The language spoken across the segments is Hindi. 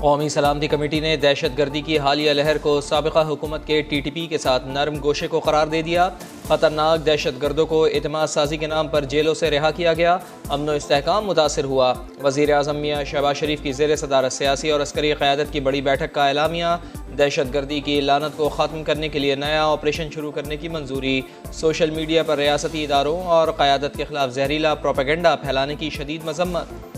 कौमी सलामती कमेटी ने दहशत गर्दी की हालिया लहर को साबिक़ा हुकूमत के TTP के साथ नरम गोशे को करार दे दिया। ख़तरनाक दहशत गर्दों को एतमाद साजी के नाम पर जेलों से रिहा किया गया। अमन व इस्तेहकाम मुतासर हुआ। वज़ीर आज़म मियां शहबाज शरीफ की ज़ेर सदारत सियासी और अस्करी क़यादत की बड़ी बैठक का एलामिया। दहशत गर्दी की लानत को ख़त्म करने के लिए नया ऑपरेशन शुरू करने की मंजूरी। सोशल मीडिया पर रियासती इदारों और क़यादत के खिलाफ जहरीला प्रोपेगेंडा फैलाने की शदीद मज़म्मत।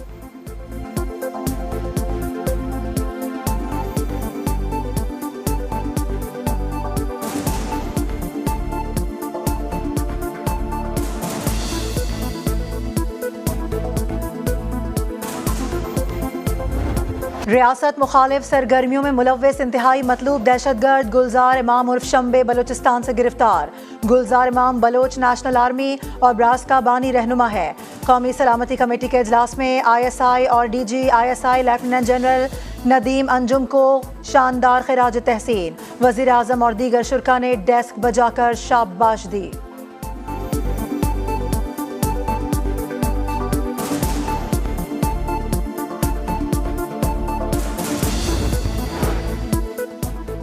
रियासत मुखालिफ सरगर्मियों में मुलव्वस इंतहाई मतलूब दहशतगर्द गुलजार इमाम उर्फ शंबे बलोचिस्तान से गिरफ्तार। गुलजार इमाम बलोच नेशनल आर्मी और ब्रास का बानी रहनुमा है। कौमी सलामती कमेटी के इजलास में ISI और DG ISI lieutenant general Nadeem Anjum को शानदार खिराज तहसीन। वज़ीर आज़म और दीगर शुरका ने डेस्क बजाकर शाबाश दी।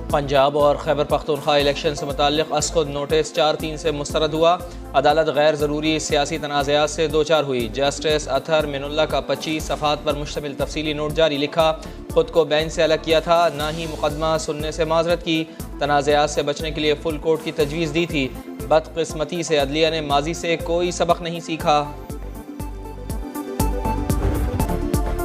पंजाब और खैबर पख्तूनख्वा इलेक्शन से मुताल्लिक़ असखुद नोटिस 4/3 से मुस्तरद हुआ। अदालत गैर ज़रूरी सियासी तनाज़ात से दो चार हुई। जस्टिस अतहर मिनुल्लाह का 25 सफ़ात पर मुश्तमिल तफसीली नोट जारी लिखा। खुद को बेंच से अलग किया था, ना ही मुकदमा सुनने से माजरत की। तनाज़ात से बचने के लिए फुल कोर्ट की तजवीज़ दी थी। बदकिस्मती से अदलिया ने माजी से कोई सबक नहीं सीखा।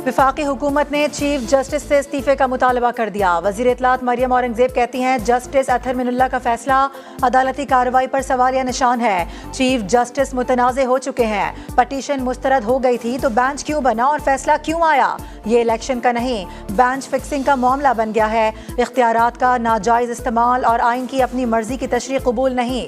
वफाकी हुकूमत ने चीफ जस्टिस से इस्तीफे का मुतालबा कर दिया। वज़ीर इत्तलात मरियम औरंगज़ेब कहती हैं जस्टिस अतहर मिनुल्लाह का फैसला अदालती कार्रवाई पर सवालिया निशान है। चीफ जस्टिस मुतनाज़े हो चुके हैं। पटिशन मुस्तरद हो गई थी तो बेंच क्यों बना और फैसला क्यों आया? ये इलेक्शन का नहीं, बेंच फिक्सिंग का मामला बन गया है। इख्तियारात का नाजायज़ इस्तेमाल और आइन की अपनी मर्जी की तशरीह कबूल नहीं।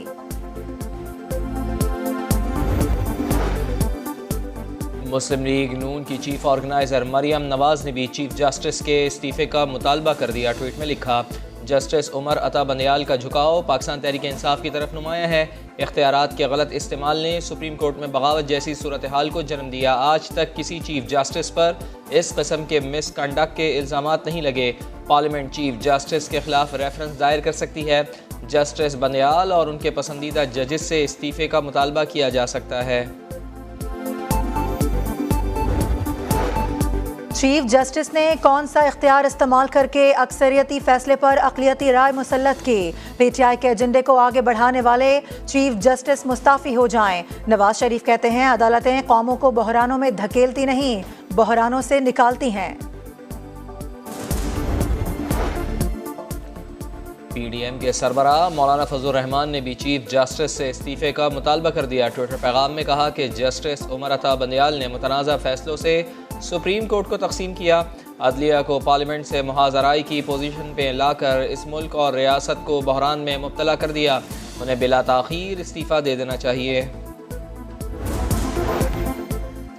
मुस्लिम लीग नून की चीफ ऑर्गेनाइज़र मरियम नवाज़ ने भी चीफ जस्टिस के इस्तीफ़े का मुतालबा कर दिया। ट्वीट में लिखा, जस्टिस उमर अता बंदयाल का झुकाव पाकिस्तान तहरीक इंसाफ की तरफ नुमाया है। इख्तियारात के गलत इस्तेमाल ने सुप्रीम कोर्ट में बगावत जैसी सूरत हाल को जन्म दिया। आज तक किसी चीफ जस्टिस पर इस किस्म के मिसकंडक्ट के इल्ज़ामात नहीं लगे। पार्लियामेंट चीफ जस्टिस के खिलाफ रेफरेंस दायर कर सकती है। जस्टिस बंदयाल और उनके पसंदीदा जजेस से इस्तीफ़े का मुतालबा किया जा सकता है। चीफ जस्टिस ने कौन सा इख्तियार इस्तेमाल करके अक्सरियती फैसले पर अक़लियती राय मुसल्लत की? PTI के एजेंडे को आगे बढ़ाने वाले चीफ जस्टिस मुस्ताफ़ी हो जाएं। नवाज शरीफ कहते हैं अदालतें कौमों को बहरानों में धकेलती नहीं, बहरानों से निकालती हैं। PDM के सरबराह मौलाना फजलुर रहमान ने भी चीफ जस्टिस से इस्तीफ़े का मुतालबा कर दिया। ट्विटर पैगाम में कहा कि जस्टिस उमर अता बंदयाल ने मुतनाज़ा फैसलों से सुप्रीम कोर्ट को तकसीम किया। अदलिया को पार्लियामेंट से मुहाज़राई की पोजीशन पे लाकर इस मुल्क और रियासत को बहरान में मुब्तला कर दिया। उन्हें बिला ताख़ीर इस्तीफ़ा दे देना चाहिए।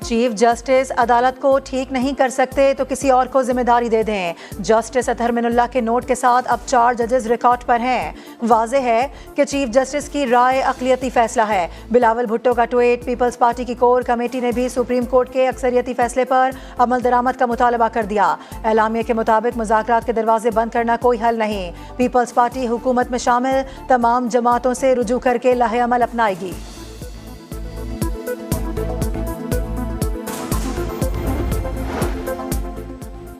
चीफ जस्टिस अदालत को ठीक नहीं कर सकते तो किसी और को जिम्मेदारी दे दें। जस्टिस अतहर मिनुल्लाह के नोट के साथ अब 4 जजेस रिकॉर्ड पर हैं। वाज़े है कि चीफ जस्टिस की राय अक़लियती फैसला है। बिलावल भुट्टो का ट्वीट, पीपल्स पार्टी की कोर कमेटी ने भी सुप्रीम कोर्ट के अक्सरियती फैसले पर अमल दरामद का मुतालबा कर दिया। एलामिया के मुताबिक मुज़ाकरात के दरवाजे बंद करना कोई हल नहीं। पीपल्स पार्टी हुकूमत में शामिल तमाम जमातों से रुजू करके लाहे अमल अपनाएगी।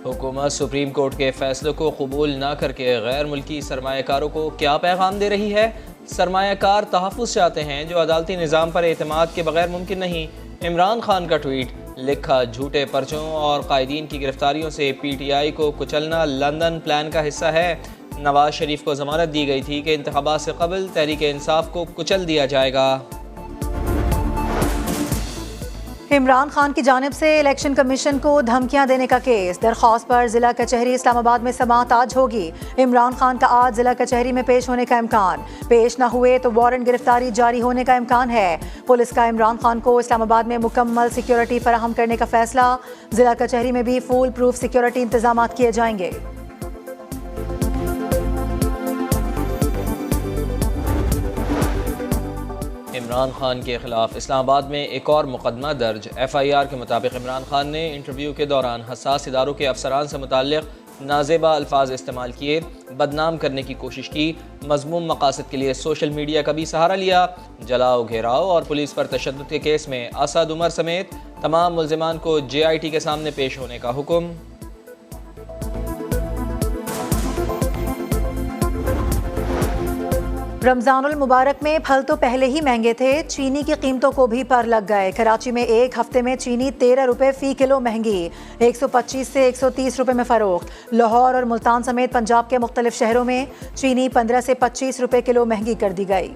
हुकूमत सुप्रीम कोर्ट के फैसले को कबूल न करके गैर मुल्की सरमायाकारों को क्या पैगाम दे रही है? सरमायाकार तहफ़्फ़ुज़ चाहते हैं जो अदालती निज़ाम पर एतमाद के बगैर मुमकिन नहीं। इमरान खान का ट्वीट, लिखा झूठे पर्चों और कायदीन की गिरफ्तारियों से PTI को कुचलना लंदन प्लान का हिस्सा है। नवाज शरीफ को ज़मानत दी गई थी कि इंतखाबात से कबल तहरीक इंसाफ को कुचल दिया जाएगा। इमरान खान की जानिब से इलेक्शन कमीशन को धमकियां देने का केस। दरख्वास्त पर जिला कचहरी इस्लामाबाद में समाअत आज होगी। इमरान खान का आज जिला कचहरी में पेश होने का इम्कान। पेश न हुए तो वारंट गिरफ्तारी जारी होने का इम्कान है। पुलिस का इमरान खान को इस्लामाबाद में मुकम्मल सिक्योरिटी फराहम करने का फैसला। जिला कचहरी में भी फुल प्रूफ सिक्योरिटी इंतजाम किए जाएंगे। इमरान खान के खिलाफ इस्लामाबाद में एक और मुकदमा दर्ज। FIR के मुताबिक इमरान खान ने इंटरव्यू के दौरान हसास इदारों के अफसरान से मुताल्लिक़ नाजेबा अल्फाज इस्तेमाल किए, बदनाम करने की कोशिश की, मज़मूम मकासद के लिए सोशल मीडिया का भी सहारा लिया। जलाओ, घेराव और पुलिस पर तशद्दुद के केस में असद उमर समेत तमाम मुल्ज़िमान को JIT के सामने पेश होने का हुक्म। रमज़ानुल मुबारक में फल तो पहले ही महंगे थे, चीनी की कीमतों को भी पर लग गए। कराची में एक हफ्ते में चीनी 13 रुपये फ़ी किलो महंगी, 125 से 130 रुपये में फ़रोख्त। लाहौर और मुल्तान समेत पंजाब के मुख्तलिफ शहरों में चीनी 15 से 25 रुपये किलो महंगी कर दी गई।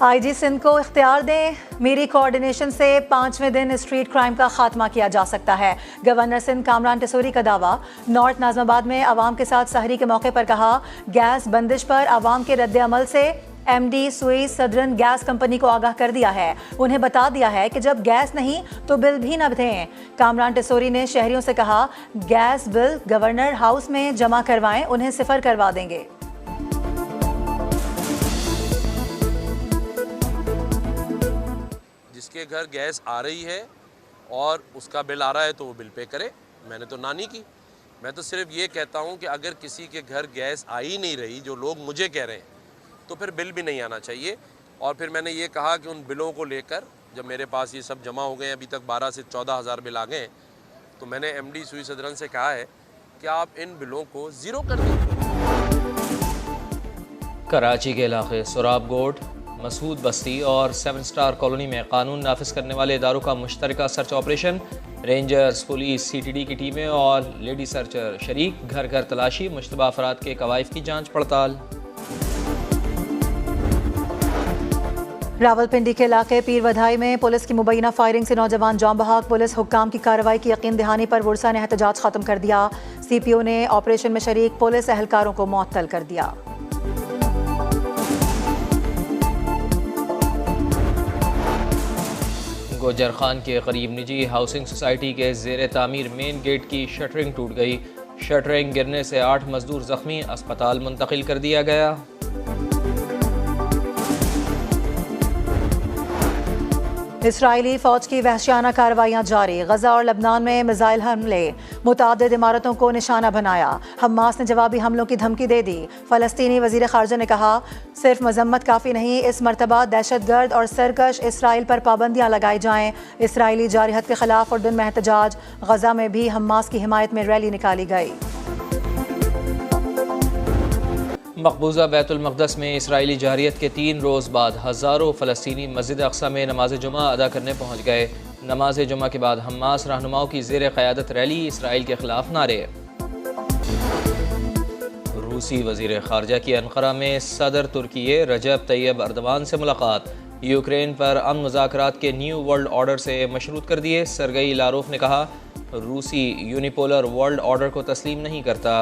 IG सिंध को इख्तियार दें, मेरी कोऑर्डिनेशन से 5वें दिन स्ट्रीट क्राइम का खात्मा किया जा सकता है। गवर्नर सिंध कामरान टेसोरी का दावा। नॉर्थ नाज़िमाबाद में आवाम के साथ सहरी के मौके पर कहा, गैस बंदिश पर आवाम के रद्द अमल से MD सुइस सदरन गैस कंपनी को आगाह कर दिया है। उन्हें बता दिया है कि जब गैस नहीं तो बिल भी न दें। कामरान टेसोरी ने शहरियों से कहा, गैस बिल गवर्नर हाउस में जमा करवाएं, उन्हें सिफर करवा देंगे। जिसके घर गैस आ रही है और उसका बिल आ रहा है तो वो बिल पे करे। मैंने तो ना नहीं की। मैं तो सिर्फ ये कहता हूँ कि अगर किसी के घर गैस आ ही नहीं रही, जो लोग मुझे कह रहे हैं, तो फिर बिल भी नहीं आना चाहिए। और फिर मैंने ये कहा कि उन बिलों को लेकर, जब मेरे पास ये सब जमा हो गए, अभी तक 12 से 14 हज़ार बिल आ गए, तो मैंने MD सुइस सदरन से कहा है कि आप इन बिलों को ज़ीरो कर दें। कराची के इलाके सुराब गोट, मसूद बस्ती और 7 स्टार कॉलोनी में कानून नाफिज करने वाले इदारों का मुश्तरका search operation. Rangers, police, CTD की टीमें और लेडी सर्चर शरीक, घर घर तलाशी, मुश्तबा अफराद के कवायफ की जांच पड़ताल। रावलपिंडी के इलाके पीर वधाई में पुलिस की मुबैना फायरिंग से नौजवान जाम बहाक। पुलिस हुक्काम की कार्रवाई की यकीन दहानी पर वुरसा ने एहतजाज खत्म कर दिया। CPO ने ऑपरेशन में शरीक पुलिस एहलकारों को मुअत्तल कर दिया। गोजर खान के करीब निजी हाउसिंग सोसाइटी के ज़ेर तामीर मेन गेट की शटरिंग टूट गई। शटरिंग गिरने से 8 मजदूर जख्मी, अस्पताल मुंतकिल कर दिया गया। इसराइली फौज की वहशियाना कार्रवाइयां जारी। गजा और लबनान में मिसाइल हमले, मुतादिद इमारतों को निशाना बनाया। हमास ने जवाबी हमलों की धमकी दे दी। फ़लस्तीनी वज़ीर ख़ारजा ने कहा, सिर्फ मजम्मत काफ़ी नहीं, इस मरतबा दहशतगर्द और सरकश इसराइल पर पाबंदियाँ लगाई जाएँ। इसराइली जारहत के खिलाफ उर्दन में एहतजाज। गजा में भी हमास की हिमायत में रैली निकाली गई। मकबूजा बैतुल मक़दस में इसराइली जारियत के 3 रोज़ बाद हज़ारों फ़लस्तीनी मस्जिद अक़सा में नमाज जुमा अदा करने पहुँच गए। नमाज जुमा के बाद हमास रहनुमाओं की ज़ेर क़यादत रैली, इसराइल के ख़िलाफ़ नारे। रूसी वज़ीर ख़ारजा की अनक़रा में सदर तुर्की रजब तैयब अर्दवान से मुलाकात। यूक्रेन पर अमन मुज़ाकरात के न्यू वर्ल्ड ऑर्डर से मशरूत कर दिए। सरगई लारोफ ने कहा, रूसी यूनिपोलर वर्ल्ड ऑर्डर को तस्लीम नहीं करता।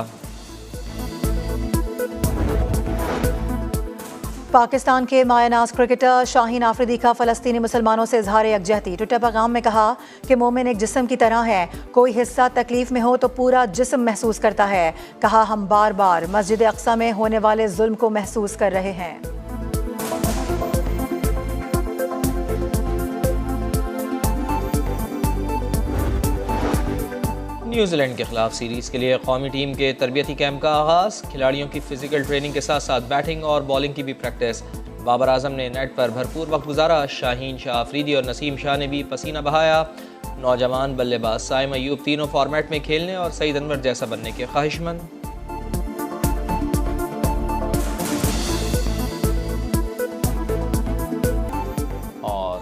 पाकिस्तान के मायानाज क्रिकेटर शाहीन आफरीदी का फ़लस्तीनी मुसलमानों से इजहार यकजहती। ट्विटर पैगाम में कहा कि मोमिन एक जिस्म की तरह है, कोई हिस्सा तकलीफ में हो तो पूरा जिस्म महसूस करता है। कहा, हम बार बार मस्जिद अक़सा में होने वाले जुल्म को महसूस कर रहे हैं। न्यूजीलैंड के खिलाफ सीरीज़ के लिए कौमी टीम के तरबियती कैंप का आगाज़। खिलाड़ियों की फ़िज़िकल ट्रेनिंग के साथ साथ बैटिंग और बॉलिंग की भी प्रैक्टिस। बाबर आजम ने नेट पर भरपूर वक्त गुजारा। शाहीन शाह अफरीदी और नसीम शाह ने भी पसीना बहाया। नौजवान बल्लेबाज साइम अयूब तीनों फॉर्मेट में खेलने और सईद अनवर जैसा बनने के ख्वाहिशमंद।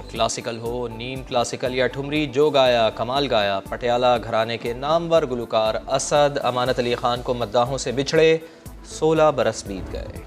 क्लासिकल हो, नीम क्लासिकल या ठुमरी, जो गाया कमाल गाया। पटियाला घराने के नामवर गुलकार असद अमानत अली खान को मद्दाहों से बिछड़े 16 बरस बीत गए।